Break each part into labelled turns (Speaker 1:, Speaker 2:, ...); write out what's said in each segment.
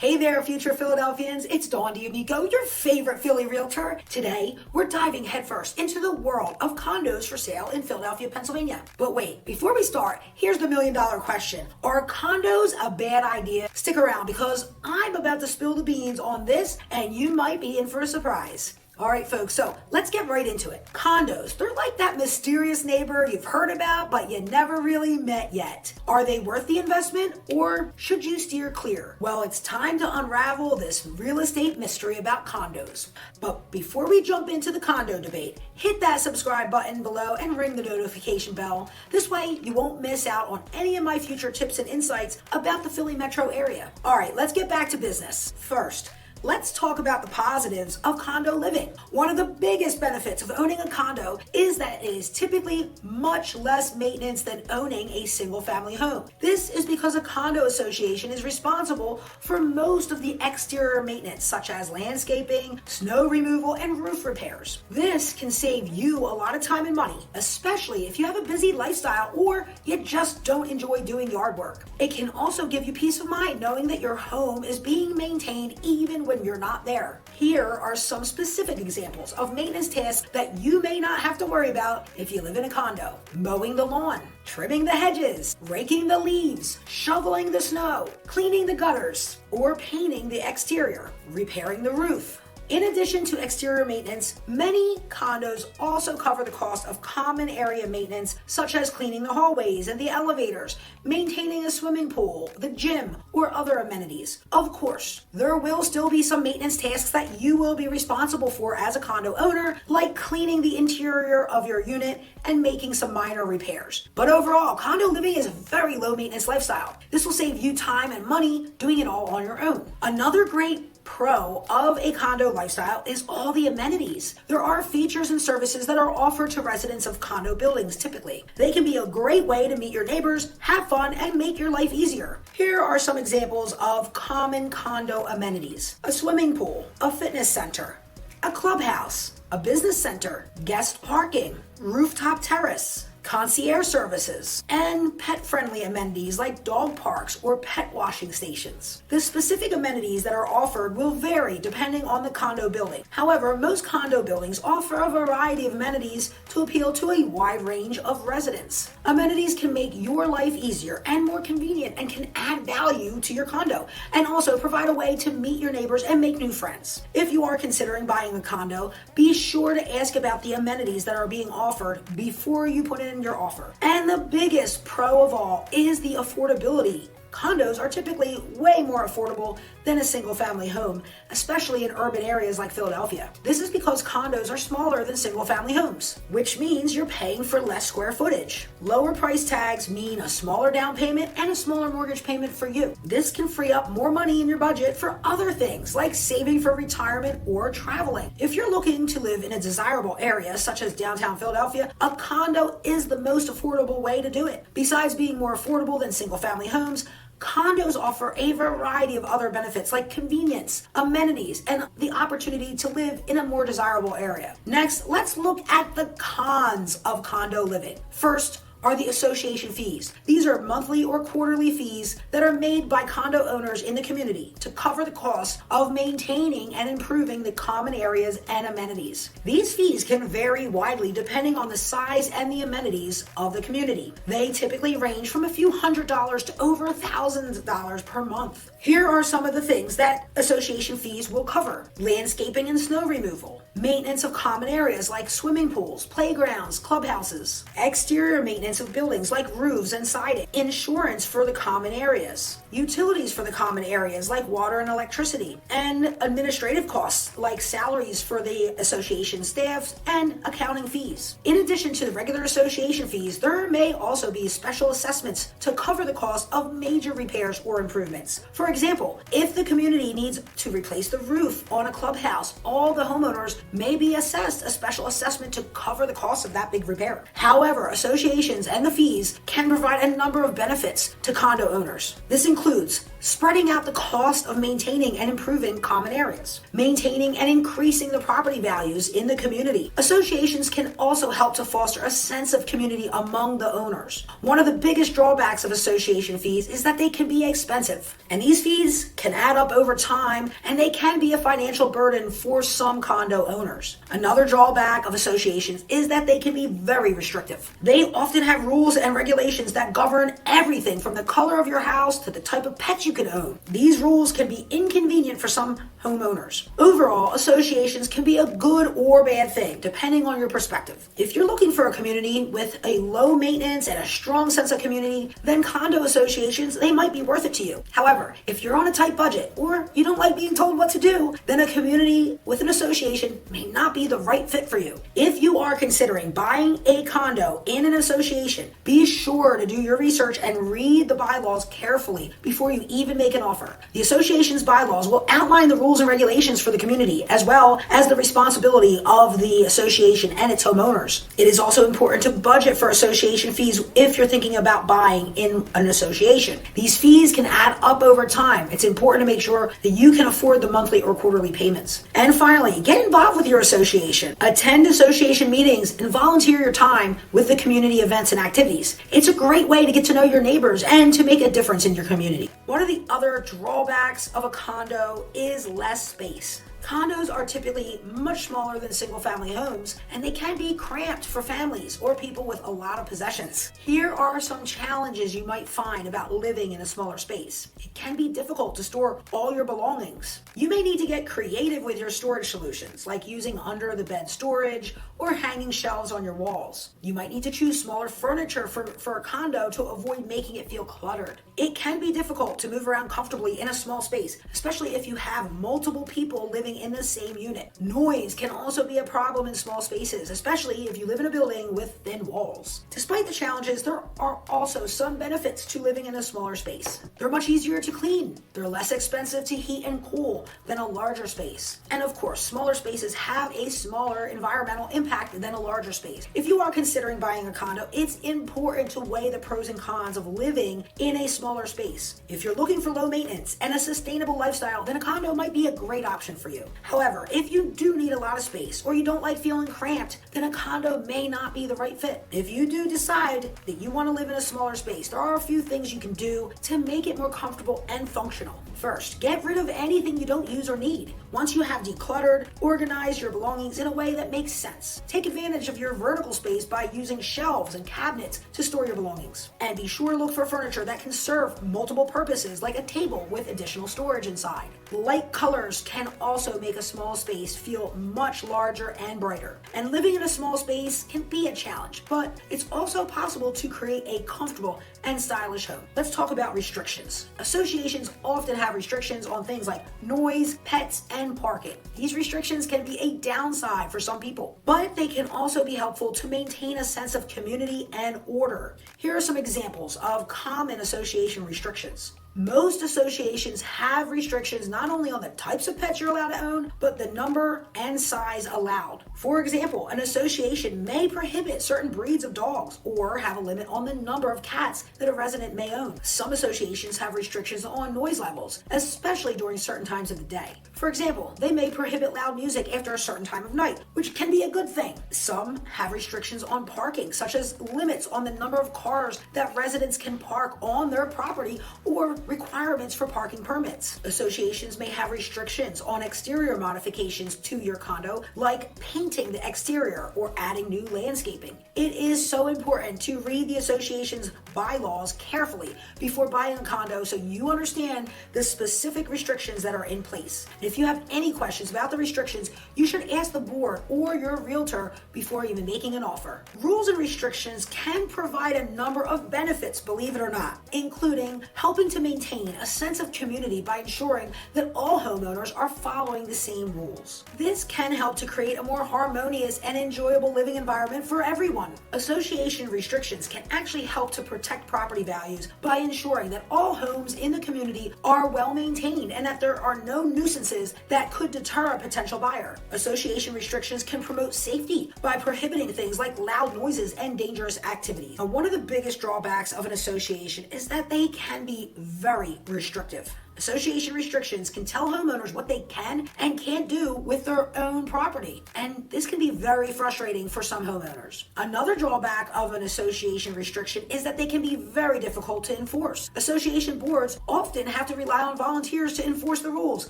Speaker 1: Hey there, future Philadelphians. It's Dawn D'Amico, your favorite Philly realtor. Today, we're diving headfirst into the world of condos for sale in Philadelphia, Pennsylvania. But wait, before we start, here's the million-dollar question. Are condos a bad idea? Stick around because I'm about to spill the beans on this, and you might be in for a surprise. All right, folks, so let's get right into it. Condos, they're like that mysterious neighbor you've heard about, but you never really met yet. Are they worth the investment, or should you steer clear? Well, it's time to unravel this real estate mystery about condos. But before we jump into the condo debate, hit that subscribe button below and ring the notification bell. This way, you won't miss out on any of my future tips and insights about the Philly metro area. All right, let's get back to business. First, let's talk about the positives of condo living. One of the biggest benefits of owning a condo is that it is typically much less maintenance than owning a single family home. This is because a condo association is responsible for most of the exterior maintenance, such as landscaping, snow removal, and roof repairs. This can save you a lot of time and money, especially if you have a busy lifestyle or you just don't enjoy doing yard work. It can also give you peace of mind knowing that your home is being maintained even when you're not there. Here are some specific examples of maintenance tasks that you may not have to worry about if you live in a condo. Mowing the lawn, trimming the hedges, raking the leaves, shoveling the snow, cleaning the gutters, or painting the exterior, repairing the roof. In addition to exterior maintenance, many condos also cover the cost of common area maintenance, such as cleaning the hallways and the elevators, maintaining a swimming pool, the gym, or other amenities. Of course, there will still be some maintenance tasks that you will be responsible for as a condo owner, like cleaning the interior of your unit and making some minor repairs. But overall, condo living is a very low maintenance lifestyle. This will save you time and money doing it all on your own. Another great pro of a condo lifestyle is all the amenities. There are features and services that are offered to residents of condo buildings typically. They can be a great way to meet your neighbors, have fun, and make your life easier. Here are some examples of common condo amenities: a swimming pool, a fitness center, a clubhouse, a business center, guest parking, rooftop terrace, concierge services, and pet-friendly amenities like dog parks or pet washing stations. The specific amenities that are offered will vary depending on the condo building. However, most condo buildings offer a variety of amenities to appeal to a wide range of residents. Amenities can make your life easier and more convenient and can add value to your condo and also provide a way to meet your neighbors and make new friends. If you are considering buying a condo, be sure to ask about the amenities that are being offered before you put in your offer. And the biggest pro of all is the affordability. Condos are typically way more affordable than a single family home, especially in urban areas like Philadelphia. This is because condos are smaller than single family homes, which means you're paying for less square footage. Lower price tags mean a smaller down payment and a smaller mortgage payment for you. This can free up more money in your budget for other things like saving for retirement or traveling. If you're looking to live in a desirable area such as downtown Philadelphia, a condo is the most affordable way to do it. Besides being more affordable than single family homes, condos offer a variety of other benefits like convenience, amenities, and the opportunity to live in a more desirable area. Next, let's look at the cons of condo living. First, are the association fees. These are monthly or quarterly fees that are made by condo owners in the community to cover the cost of maintaining and improving the common areas and amenities. These fees can vary widely depending on the size and the amenities of the community. They typically range from a few $100s to over $1,000s per month. Here are some of the things that association fees will cover: landscaping and snow removal, maintenance of common areas like swimming pools, playgrounds, clubhouses, exterior maintenance of buildings like roofs and siding, insurance for the common areas, utilities for the common areas like water and electricity, and administrative costs like salaries for the association staff and accounting fees. In addition to the regular association fees, there may also be special assessments to cover the cost of major repairs or improvements. For example, if the community needs to replace the roof on a clubhouse, all the homeowners may be assessed a special assessment to cover the cost of that big repair. However, associations associations and the fees can provide a number of benefits to condo owners. This includes spreading out the cost of maintaining and improving common areas, maintaining and increasing the property values in the community. Associations can also help to foster a sense of community among the owners. One of the biggest drawbacks of association fees is that they can be expensive, and these fees can add up over time, and they can be a financial burden for some condo owners. Another drawback of associations is that they can be very restrictive. They often have rules and regulations that govern everything from the color of your house to the type of pets you can own. These rules can be inconvenient for some homeowners. Overall, associations can be a good or bad thing, depending on your perspective. If you're looking for a community with a low maintenance and a strong sense of community, then condo associations, they might be worth it to you. However, if you're on a tight budget or you don't like being told what to do, then a community with an association may not be the right fit for you. If you are considering buying a condo in an association, be sure to do your research and read the bylaws carefully before you even make an offer. The association's bylaws will outline the rules and regulations for the community, as well as the responsibility of the association and its homeowners. It is also important to budget for association fees if you're thinking about buying in an association. These fees can add up over time. It's important to make sure that you can afford the monthly or quarterly payments. And finally, get involved with your association. Attend association meetings and volunteer your time with the community events and activities. It's a great way to get to know your neighbors and to make a difference in your community. One of the other drawbacks of a condo is less space. Condos are typically much smaller than single-family homes, and they can be cramped for families or people with a lot of possessions. Here are some challenges you might find about living in a smaller space. It can be difficult to store all your belongings. You may need to get creative with your storage solutions, like using under-the-bed storage or hanging shelves on your walls. You might need to choose smaller furniture for a condo to avoid making it feel cluttered. It can be difficult to move around comfortably in a small space, especially if you have multiple people living in the same unit. Noise can also be a problem in small spaces, especially if you live in a building with thin walls. Despite the challenges, there are also some benefits to living in a smaller space. They're much easier to clean. They're less expensive to heat and cool than a larger space. And of course, smaller spaces have a smaller environmental impact than a larger space. If you are considering buying a condo, it's important to weigh the pros and cons of living in a smaller space. If you're looking for low maintenance and a sustainable lifestyle, then a condo might be a great option for you. However, if you do need a lot of space or you don't like feeling cramped, then a condo may not be the right fit. If you do decide that you want to live in a smaller space, there are a few things you can do to make it more comfortable and functional. First, get rid of anything you don't use or need. Once you have decluttered, organize your belongings in a way that makes sense. Take advantage of your vertical space by using shelves and cabinets to store your belongings. And be sure to look for furniture that can serve multiple purposes, like a table with additional storage inside. Light colors can also make a small space feel much larger and brighter. And living in a small space can be a challenge, but it's also possible to create a comfortable and stylish home. Let's talk about restrictions. Associations often have restrictions on things like noise, pets, and parking. These restrictions can be a downside for some people, but they can also be helpful to maintain a sense of community and order. Here are some examples of common association restrictions. Most associations have restrictions not only on the types of pets you're allowed to own, but the number and size allowed. For example, an association may prohibit certain breeds of dogs or have a limit on the number of cats that a resident may own. Some associations have restrictions on noise levels, especially during certain times of the day. For example, they may prohibit loud music after a certain time of night, which can be a good thing. Some have restrictions on parking, such as limits on the number of cars that residents can park on their property or requirements for parking permits. Associations may have restrictions on exterior modifications to your condo, like painting the exterior or adding new landscaping. It is so important to read the association's bylaws carefully before buying a condo so you understand the specific restrictions that are in place. If you have any questions about the restrictions, you should ask the board or your realtor before even making an offer. Rules and restrictions can provide a number of benefits, believe it or not, including helping to maintain maintain a sense of community by ensuring that all homeowners are following the same rules. This can help to create a more harmonious and enjoyable living environment for everyone. Association restrictions can actually help to protect property values by ensuring that all homes in the community are well maintained and that there are no nuisances that could deter a potential buyer. Association restrictions can promote safety by prohibiting things like loud noises and dangerous activity. Now, one of the biggest drawbacks of an association is that they can be very restrictive. Association restrictions can tell homeowners what they can and can't do with their own property, and this can be very frustrating for some homeowners. Another drawback of an association restriction is that they can be very difficult to enforce. Association boards often have to rely on volunteers to enforce the rules,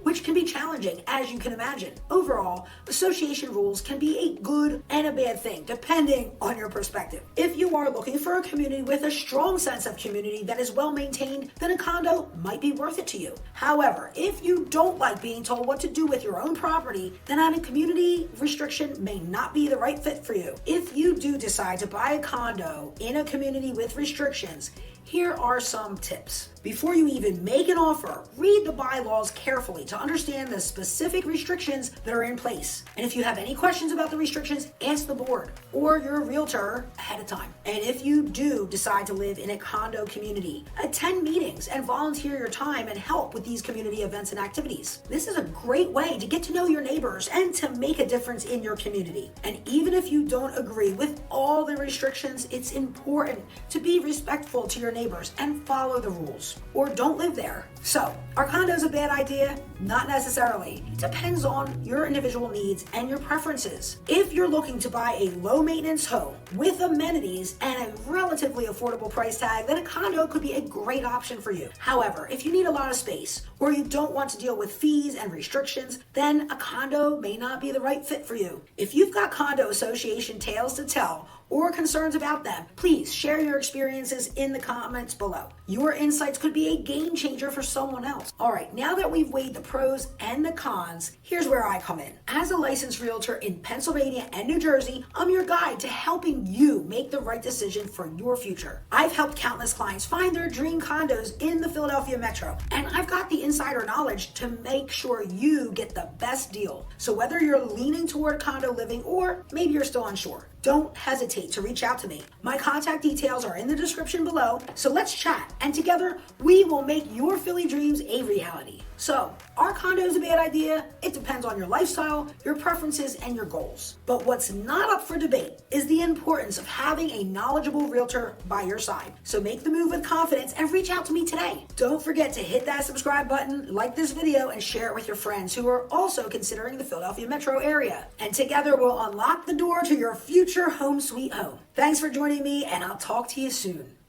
Speaker 1: which can be challenging, as you can imagine. Overall, association rules can be a good and a bad thing, depending on your perspective. If you are looking for a community with a strong sense of community that is well maintained, then a condo might be worth it to you. However, if you don't like being told what to do with your own property, then a community restriction may not be the right fit for you. If you do decide to buy a condo in a community with restrictions, here are some tips. Before you even make an offer, read the bylaws carefully to understand the specific restrictions that are in place. And if you have any questions about the restrictions, ask the board or your realtor ahead of time. And if you do decide to live in a condo community, attend meetings and volunteer your time and help with these community events and activities. This is a great way to get to know your neighbors and to make a difference in your community. And even if you don't agree with all the restrictions, it's important to be respectful to your neighbors and follow the rules, or don't live there. So, are condos a bad idea? Not necessarily. It depends on your individual needs and your preferences. If you're looking to buy a low maintenance home with amenities and a relatively affordable price tag, then a condo could be a great option for you. However, if you need a lot of space or you don't want to deal with fees and restrictions, then a condo may not be the right fit for you. If you've got condo association tales to tell or concerns about them, please share your experiences in the comments below. Your insights could be a game changer for someone else. All right, now that we've weighed the pros and the cons, here's where I come in. As a licensed realtor in Pennsylvania and New Jersey, I'm your guide to helping you make the right decision for your future. I've helped countless clients find their dream condos in the Philadelphia metro, and I've got the insider knowledge to make sure you get the best deal. So whether you're leaning toward condo living or maybe you're still unsure, don't hesitate to reach out to me. My contact details are in the description below, so let's chat, and together we will make your Philly dreams a reality. So, are condos a bad idea? It depends on your lifestyle, your preferences, and your goals. But what's not up for debate is the importance of having a knowledgeable realtor by your side. So make the move with confidence and reach out to me today. Don't forget to hit that subscribe button, like this video, and share it with your friends who are also considering the Philadelphia metro area. And together we'll unlock the door to your future home sweet home. Thanks for joining me, and I'll talk to you soon.